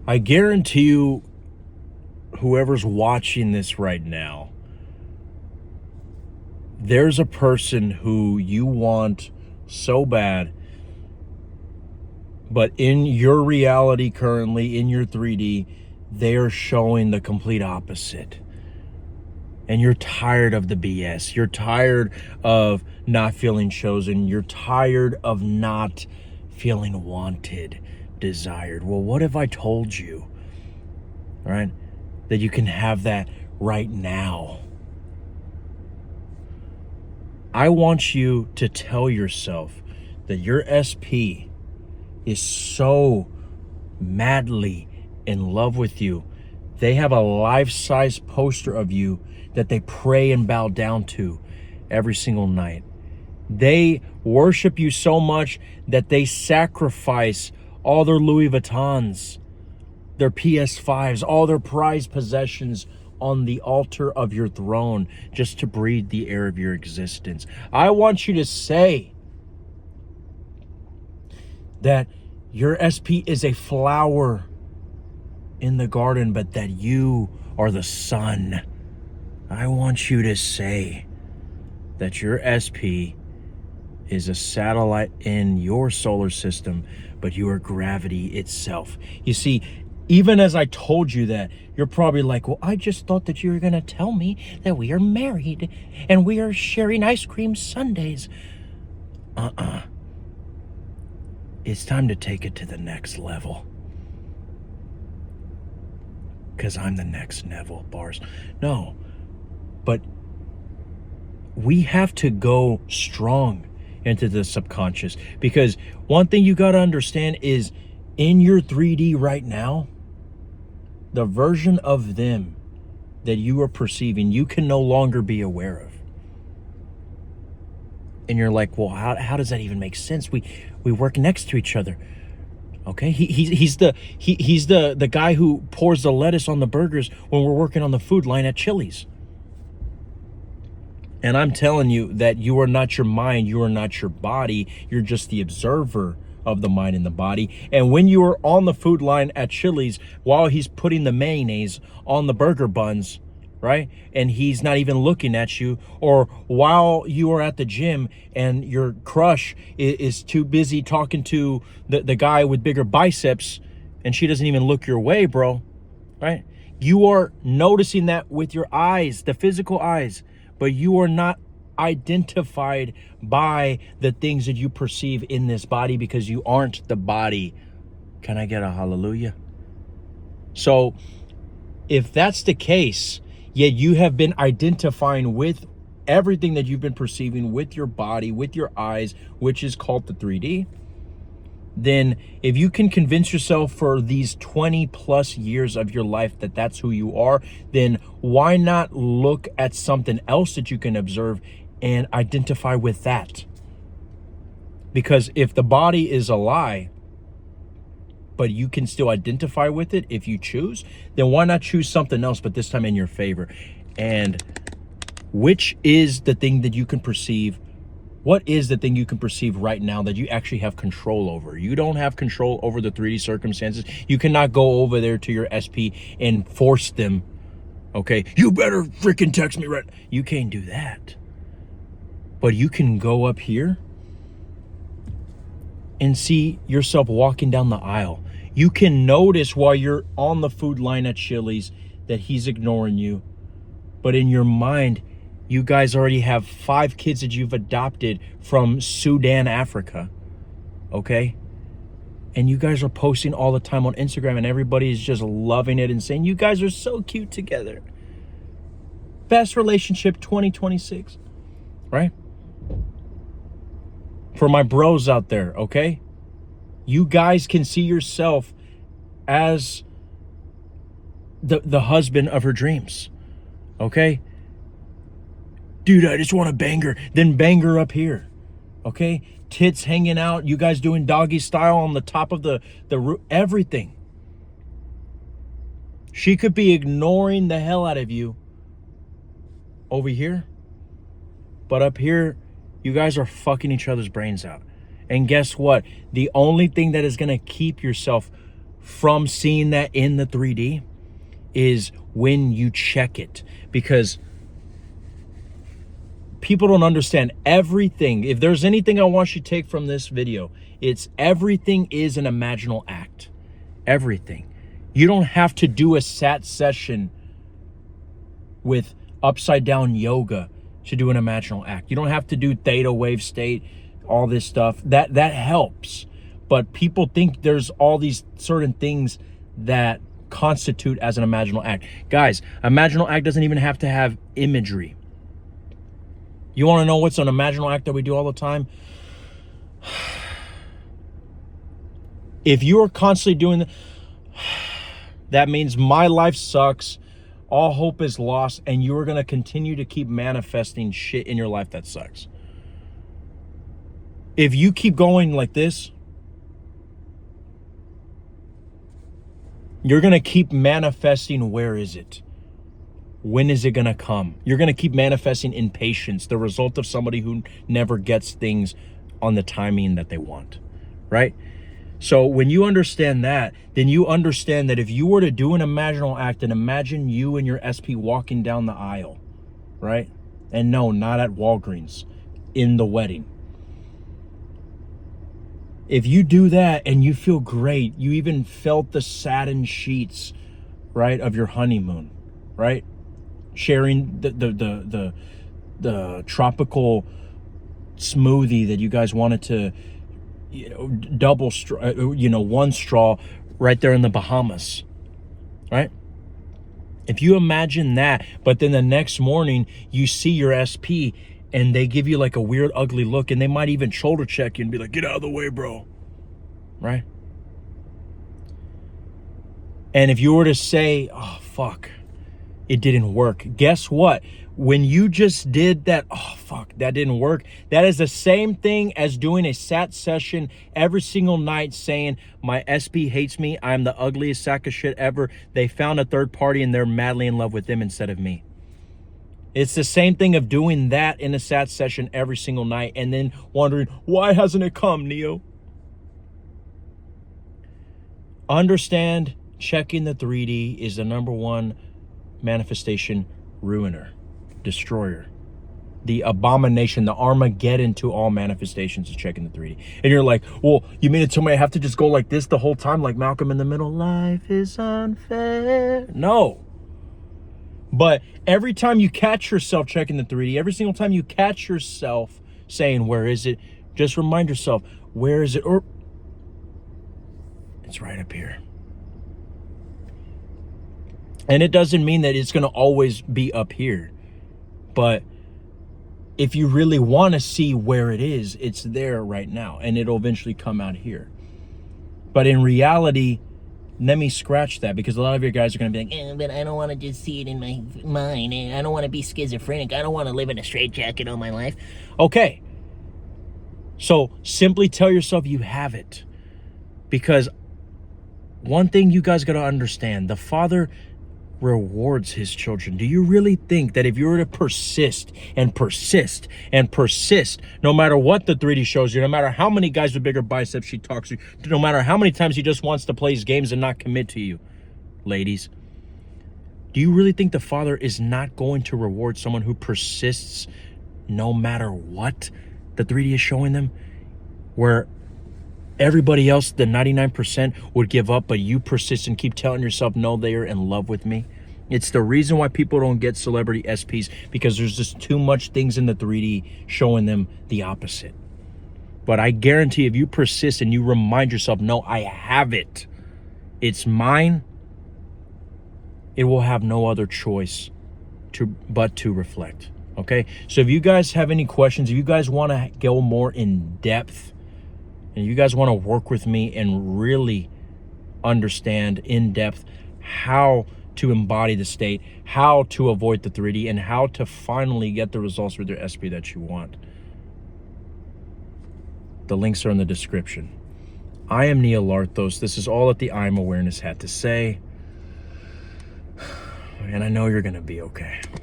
I guarantee you, whoever's watching this right now, there's a person who you want so bad, but in your reality currently, in your 3D, they are showing the complete opposite. And you're tired of the BS. You're tired of not feeling chosen. You're tired of not feeling wanted, desired. Well, what if I told you, right, that you can have that right now? I want you to tell yourself that your SP is so madly in love with you. They have a life-size poster of you that they pray and bow down to every single night. They worship you so much that they sacrifice all their Louis Vuittons, their PS5s, all their prized possessions on the altar of your throne just to breathe the air of your existence. I want you to say that your SP is a flower in the garden, but that you are the sun. I want you to say that your SP is a satellite in your solar system, but you are gravity itself. You see, even as I told you that, you're probably like, well, I just thought that you were going to tell me that we are married and we are sharing ice cream sundaes. It's time to take it to the next level. Because I'm the next Neville Bars. No, but we have to go strong into the subconscious, because one thing you got to understand is in your 3D right now, the version of them that you are perceiving, you can no longer be aware of. And you're like, well, how does that even make sense? We work next to each other. Okay, he's the guy who pours the lettuce on the burgers when we're working on the food line at Chili's. And I'm telling you that you are not your mind, you are not your body, you're just the observer of the mind and the body. And when you are on the food line at Chili's while he's putting the mayonnaise on the burger buns, right? And he's not even looking at you, or while you are at the gym and your crush is too busy talking to the guy with bigger biceps and she doesn't even look your way, bro, right? You are noticing that with your eyes, the physical eyes, but you are not identified by the things that you perceive in this body, because you aren't the body. Can I get a hallelujah? So if that's the case, yet you have been identifying with everything that you've been perceiving with your body, with your eyes, which is called the 3D, then if you can convince yourself for these 20 plus years of your life that that's who you are, then why not look at something else that you can observe and identify with that? Because if the body is a lie, but you can still identify with it if you choose, then why not choose something else, but this time in your favor? And which is the thing that you can perceive? What is the thing you can perceive right now that you actually have control over? You don't have control over the 3D circumstances. You cannot go over there to your SP and force them, okay, you better freaking text me right. You can't do that. But you can go up here and see yourself walking down the aisle. You can notice while you're on the food line at Chili's that he's ignoring you. But in your mind, you guys already have 5 kids that you've adopted from Sudan, Africa. Okay? And you guys are posting all the time on Instagram, and everybody is just loving it and saying, you guys are so cute together. Best relationship 2026. Right? For my bros out there, okay? You guys can see yourself as the husband of her dreams. Okay? Dude, I just want to bang her. Then bang her up here. Okay? Tits hanging out. You guys doing doggy style on the top of the roof. Everything. She could be ignoring the hell out of you over here. But up here, you guys are fucking each other's brains out. And guess what? The only thing that is going to keep yourself from seeing that in the 3D is when you check it, because people don't understand everything. If there's anything I want you to take from this video, it's everything is an imaginal act. Everything. You don't have to do a sat session with upside down yoga to do an imaginal act. You don't have to do theta wave state, all this stuff. That helps. But people think there's all these certain things that constitute as an imaginal act. Guys, imaginal act doesn't even have to have imagery. You want to know what's an imaginal act that we do all the time? If you are constantly doing that means my life sucks, all hope is lost, and you're going to continue to keep manifesting shit in your life that sucks. If you keep going like this, you're going to keep manifesting. Where is it? When is it going to come? You're going to keep manifesting impatience, the result of somebody who never gets things on the timing that they want, right? So when you understand that, then you understand that if you were to do an imaginal act and imagine you and your SP walking down the aisle, right? And no, not at Walgreens, in the wedding. If you do that and you feel great, you even felt the satin sheets, right, of your honeymoon, right? Sharing the tropical smoothie that you guys wanted to, double straw, one straw right there in the Bahamas, right? If you imagine that, but then the next morning you see your SP and they give you like a weird, ugly look, and they might even shoulder check you and be like, "Get out of the way, bro," right? And if you were to say, "Oh, fuck, it didn't work," guess what? When you just did that, "Oh, fuck, that didn't work," that is the same thing as doing a sat session every single night saying, "My SP hates me. I'm the ugliest sack of shit ever. They found a third party and they're madly in love with them instead of me." It's the same thing of doing that in a sat session every single night and then wondering, why hasn't it come, Neo? Understand, checking the 3D is the number one manifestation ruiner, destroyer, the abomination, the Armageddon to all manifestations is checking the 3D. And you're like, "Well, you mean to tell me I have to just go like this the whole time, like Malcolm in the Middle? Life is unfair." No. But every time you catch yourself checking the 3D, every single time you catch yourself saying, "Where is it?" just remind yourself, where is it? Or it's right up here. And it doesn't mean that it's going to always be up here. But if you really want to see where it is, it's there right now. And it'll eventually come out here. But in reality, let me scratch that, because a lot of your guys are going to be like, but I don't want to just see it in my mind. And I don't want to be schizophrenic. I don't want to live in a straitjacket all my life. okay. So simply tell yourself you have it. Because one thing you guys got to understand, the Father rewards his children. Do you really think that if you were to persist and persist and persist, no matter what the 3D shows you, no matter how many guys with bigger biceps she talks to, no matter how many times he just wants to play his games and not commit to you, ladies, do you really think the Father is not going to reward someone who persists no matter what the 3D is showing them? Where everybody else, the 99%, would give up, but you persist and keep telling yourself, "No, they are in love with me." It's the reason why people don't get celebrity SPs, because there's just too much things in the 3D showing them the opposite. But I guarantee if you persist and you remind yourself, "No, I have it. It's mine," it will have no other choice but to reflect. Okay? So if you guys have any questions, if you guys want to go more in depth, and you guys want to work with me and really understand in depth how to embody the state, how to avoid the 3D, and how to finally get the results with your SP that you want, the links are in the description. I am Neil Larthos. This is all that the I'm Awareness had to say. And I know you're going to be okay.